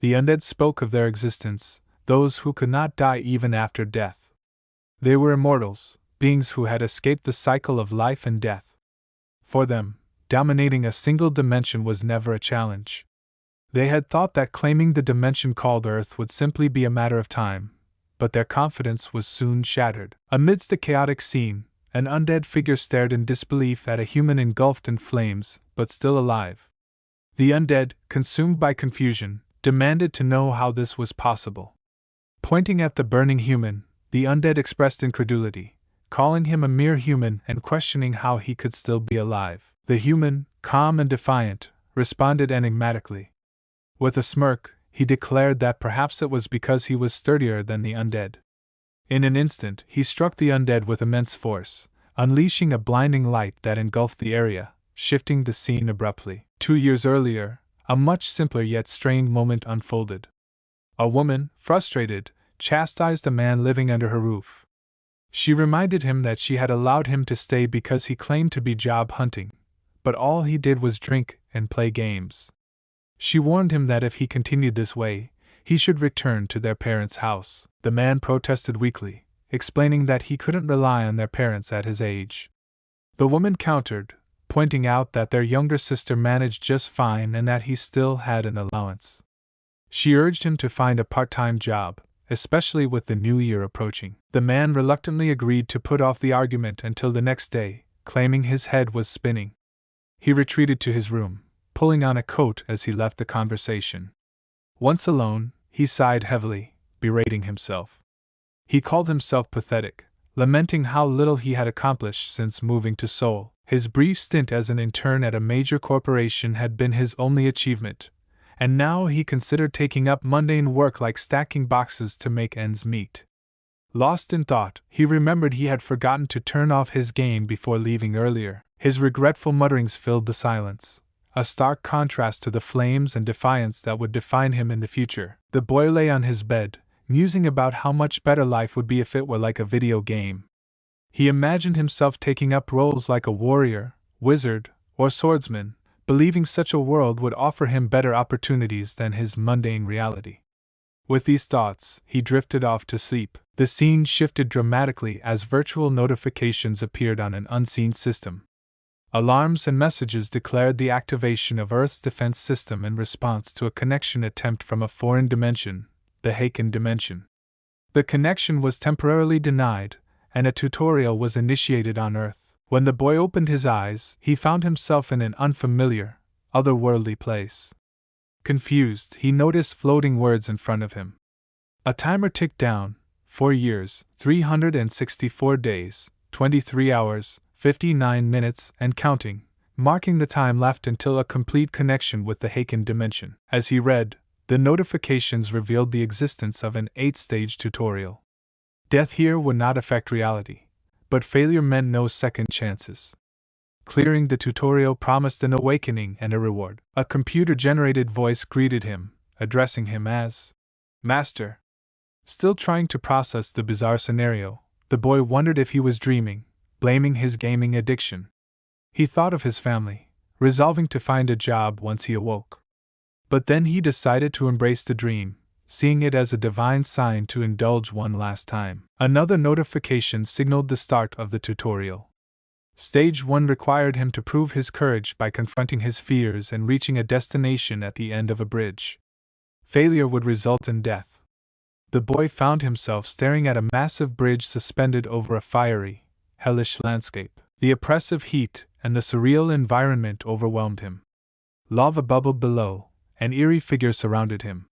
The undead spoke of their existence, those who could not die even after death. They were immortals, beings who had escaped the cycle of life and death. For them, dominating a single dimension was never a challenge. They had thought that claiming the dimension called Earth would simply be a matter of time, but their confidence was soon shattered. Amidst the chaotic scene, an undead figure stared in disbelief at a human engulfed in flames, but still alive. The undead, consumed by confusion, demanded to know how this was possible. Pointing at the burning human, the undead expressed incredulity, calling him a mere human and questioning how he could still be alive. The human, calm and defiant, responded enigmatically. With a smirk, he declared that perhaps it was because he was sturdier than the undead. In an instant, he struck the undead with immense force, unleashing a blinding light that engulfed the area, shifting the scene abruptly. 2 years earlier, a much simpler yet strained moment unfolded. A woman, frustrated, chastised a man living under her roof. She reminded him that she had allowed him to stay because he claimed to be job hunting, but all he did was drink and play games. She warned him that if he continued this way, he should return to their parents' house. The man protested weakly, explaining that he couldn't rely on their parents at his age. The woman countered, pointing out that their younger sister managed just fine and that he still had an allowance. She urged him to find a part-time job, especially with the new year approaching. The man reluctantly agreed to put off the argument until the next day, claiming his head was spinning. He retreated to his room, pulling on a coat as he left the conversation. Once alone, he sighed heavily, berating himself. He called himself pathetic, lamenting how little he had accomplished since moving to Seoul. His brief stint as an intern at a major corporation had been his only achievement, and now he considered taking up mundane work like stacking boxes to make ends meet. Lost in thought, he remembered he had forgotten to turn off his game before leaving earlier. His regretful mutterings filled the silence, a stark contrast to the flames and defiance that would define him in the future. The boy lay on his bed, musing about how much better life would be if it were like a video game. He imagined himself taking up roles like a warrior, wizard, or swordsman, believing such a world would offer him better opportunities than his mundane reality. With these thoughts, he drifted off to sleep. The scene shifted dramatically as virtual notifications appeared on an unseen system. Alarms and messages declared the activation of Earth's defense system in response to a connection attempt from a foreign dimension, the Haken dimension. The connection was temporarily denied, and a tutorial was initiated on Earth. When the boy opened his eyes, he found himself in an unfamiliar, otherworldly place. Confused, he noticed floating words in front of him. A timer ticked down: 4 years, 364 days, 23 hours, 59 minutes, and counting, marking the time left until a complete connection with the Haken dimension. As he read, the notifications revealed the existence of an 8-stage tutorial. Death here would not affect reality, but failure meant no second chances. Clearing the tutorial promised an awakening and a reward. A computer-generated voice greeted him, addressing him as Master. Still trying to process the bizarre scenario, the boy wondered if he was dreaming, blaming his gaming addiction. He thought of his family, resolving to find a job once he awoke. But then he decided to embrace the dream, seeing it as a divine sign to indulge one last time. Another notification signaled the start of the tutorial. Stage 1 required him to prove his courage by confronting his fears and reaching a destination at the end of a bridge. Failure would result in death. The boy found himself staring at a massive bridge suspended over a fiery, hellish landscape. The oppressive heat and the surreal environment overwhelmed him. Lava bubbled below, and eerie figures surrounded him.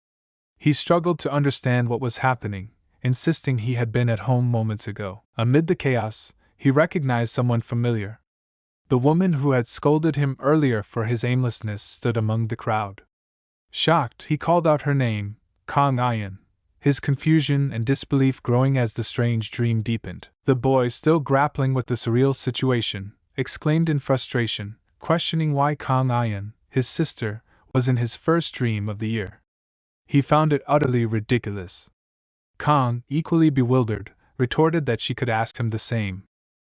He struggled to understand what was happening, insisting he had been at home moments ago. Amid the chaos, he recognized someone familiar. The woman who had scolded him earlier for his aimlessness stood among the crowd. Shocked, he called out her name, Kang Ayan, his confusion and disbelief growing as the strange dream deepened. The boy, still grappling with the surreal situation, exclaimed in frustration, questioning why Kang Ayan, his sister, was in his first dream of the year. He found it utterly ridiculous. Kang, equally bewildered, retorted that she could ask him the same.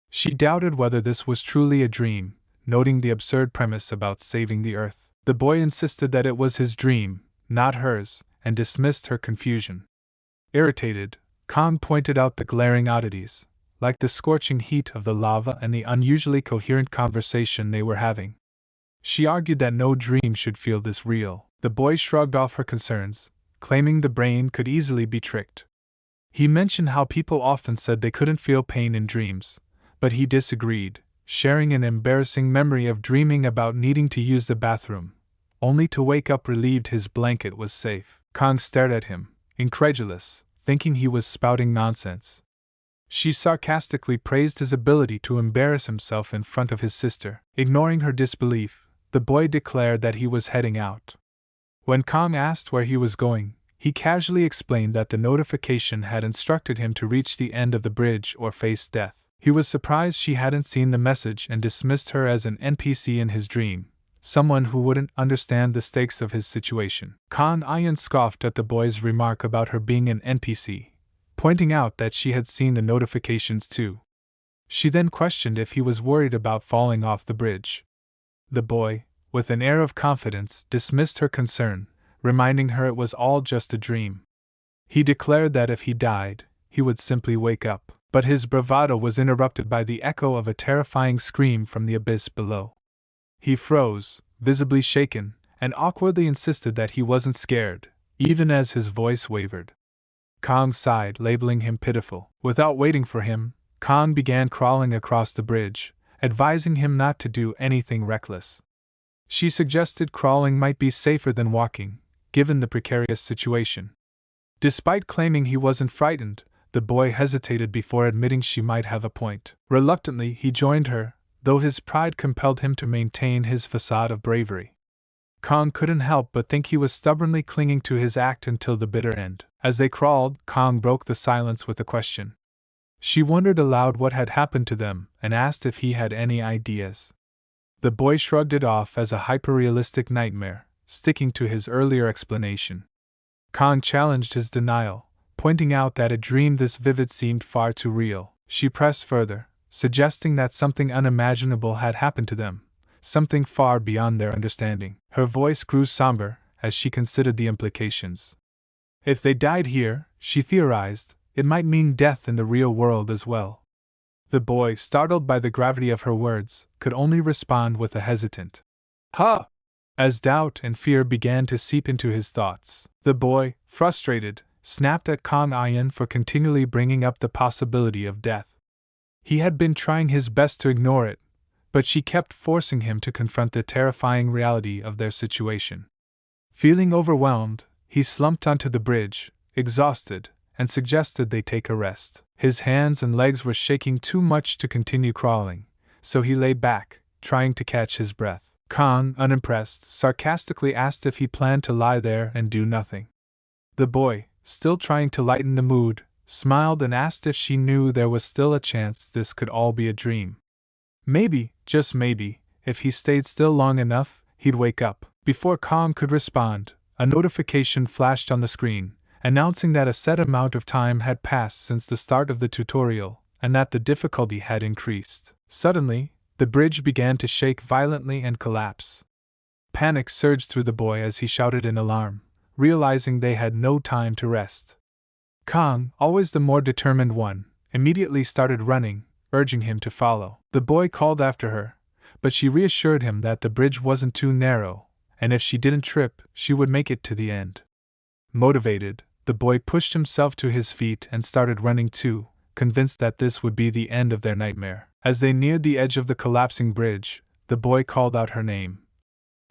She doubted whether this was truly a dream, noting the absurd premise about saving the Earth. The boy insisted that it was his dream, not hers, and dismissed her confusion. Irritated, Kong pointed out the glaring oddities, like the scorching heat of the lava and the unusually coherent conversation they were having. She argued that no dream should feel this real. The boy shrugged off her concerns, claiming the brain could easily be tricked. He mentioned how people often said they couldn't feel pain in dreams, but he disagreed, sharing an embarrassing memory of dreaming about needing to use the bathroom, only to wake up relieved his blanket was safe. Kong stared at him, incredulous, thinking he was spouting nonsense. She sarcastically praised his ability to embarrass himself in front of his sister. Ignoring her disbelief, the boy declared that he was heading out. When Kong asked where he was going, he casually explained that the notification had instructed him to reach the end of the bridge or face death. He was surprised she hadn't seen the message and dismissed her as an NPC in his dream, someone who wouldn't understand the stakes of his situation. Kong Ian scoffed at the boy's remark about her being an NPC, pointing out that she had seen the notifications too. She then questioned if he was worried about falling off the bridge. The boy, with an air of confidence, dismissed her concern, reminding her it was all just a dream. He declared that if he died, he would simply wake up, but his bravado was interrupted by the echo of a terrifying scream from the abyss below. He froze, visibly shaken, and awkwardly insisted that he wasn't scared, even as his voice wavered. Kong sighed, labeling him pitiful. Without waiting for him, Kong began crawling across the bridge, advising him not to do anything reckless. She suggested crawling might be safer than walking, given the precarious situation. Despite claiming he wasn't frightened, the boy hesitated before admitting she might have a point. Reluctantly, he joined her, though his pride compelled him to maintain his facade of bravery. Kong couldn't help but think he was stubbornly clinging to his act until the bitter end. As they crawled, Kong broke the silence with a question. She wondered aloud what had happened to them and asked if he had any ideas. The boy shrugged it off as a hyperrealistic nightmare, sticking to his earlier explanation. Kong challenged his denial, pointing out that a dream this vivid seemed far too real. She pressed further, suggesting that something unimaginable had happened to them, something far beyond their understanding. Her voice grew somber as she considered the implications. If they died here, she theorized, it might mean death in the real world as well. The boy, startled by the gravity of her words, could only respond with a hesitant "Huh!" as doubt and fear began to seep into his thoughts. The boy, frustrated, snapped at Kong Ian for continually bringing up the possibility of death. He had been trying his best to ignore it, but she kept forcing him to confront the terrifying reality of their situation. Feeling overwhelmed, he slumped onto the bridge, exhausted, and suggested they take a rest. His hands and legs were shaking too much to continue crawling, so he lay back, trying to catch his breath. Kong, unimpressed, sarcastically asked if he planned to lie there and do nothing. The boy, still trying to lighten the mood, smiled and asked if she knew there was still a chance this could all be a dream. Maybe, just maybe, if he stayed still long enough, he'd wake up. Before Kong could respond, a notification flashed on the screen, announcing that a set amount of time had passed since the start of the tutorial, and that the difficulty had increased. Suddenly, the bridge began to shake violently and collapse. Panic surged through the boy as he shouted in alarm, realizing they had no time to rest. Kong, always the more determined one, immediately started running, urging him to follow. The boy called after her, but she reassured him that the bridge wasn't too narrow, and if she didn't trip, she would make it to the end. Motivated, the boy pushed himself to his feet and started running too, convinced that this would be the end of their nightmare. As they neared the edge of the collapsing bridge, the boy called out her name.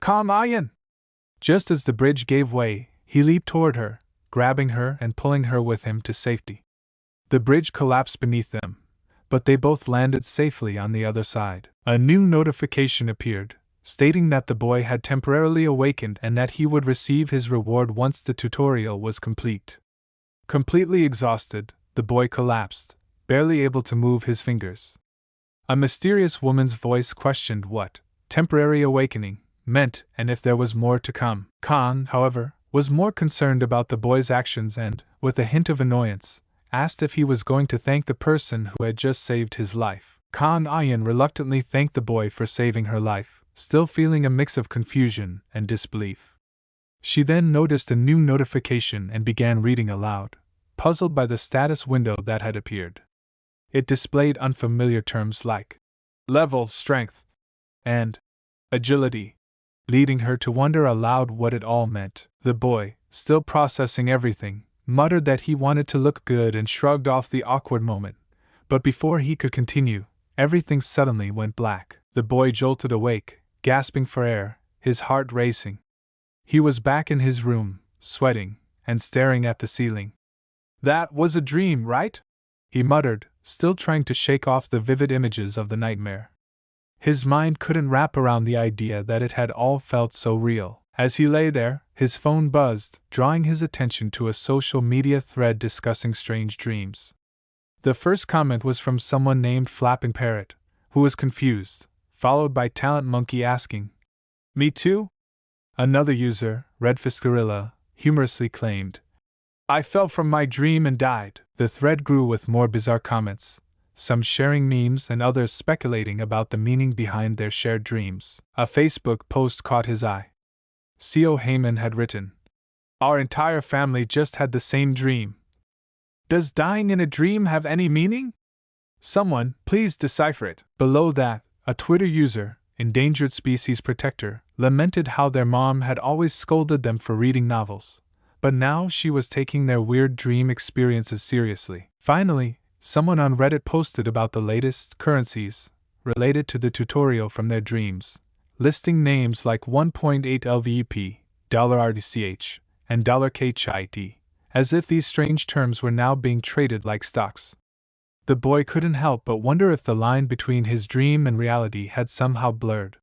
"Kong Ian!" Just as the bridge gave way, he leaped toward her, grabbing her and pulling her with him to safety. The bridge collapsed beneath them, but they both landed safely on the other side. A new notification appeared, stating that the boy had temporarily awakened and that he would receive his reward once the tutorial was complete. Completely exhausted, the boy collapsed, barely able to move his fingers. A mysterious woman's voice questioned what temporary awakening meant and if there was more to come. Kong, however, was more concerned about the boy's actions and, with a hint of annoyance, asked if he was going to thank the person who had just saved his life. Kong Ian reluctantly thanked the boy for saving her life, still feeling a mix of confusion and disbelief. She then noticed a new notification and began reading aloud, puzzled by the status window that had appeared. It displayed unfamiliar terms like level, strength, and agility, leading her to wonder aloud what it all meant. The boy, still processing everything, muttered that he wanted to look good and shrugged off the awkward moment. But before he could continue, everything suddenly went black. The boy jolted awake, gasping for air, his heart racing. He was back in his room, sweating, and staring at the ceiling. "That was a dream, right?" he muttered, still trying to shake off the vivid images of the nightmare. His mind couldn't wrap around the idea that it had all felt so real. As he lay there, his phone buzzed, drawing his attention to a social media thread discussing strange dreams. The first comment was from someone named Flapping Parrot, who was confused, followed by Talent Monkey asking, "Me too?" Another user, Red Fiscarilla, humorously claimed, "I fell from my dream and died." The thread grew with more bizarre comments, some sharing memes and others speculating about the meaning behind their shared dreams. A Facebook post caught his eye. C.O. Heyman had written, "Our entire family just had the same dream. Does dying in a dream have any meaning? Someone, please decipher it." Below that, a Twitter user, Endangered Species Protector, lamented how their mom had always scolded them for reading novels, but now she was taking their weird dream experiences seriously. Finally, someone on Reddit posted about the latest currencies related to the tutorial from their dreams, listing names like 1.8 LVEP, $RDCH, and $KCHIT, as if these strange terms were now being traded like stocks. The boy couldn't help but wonder if the line between his dream and reality had somehow blurred.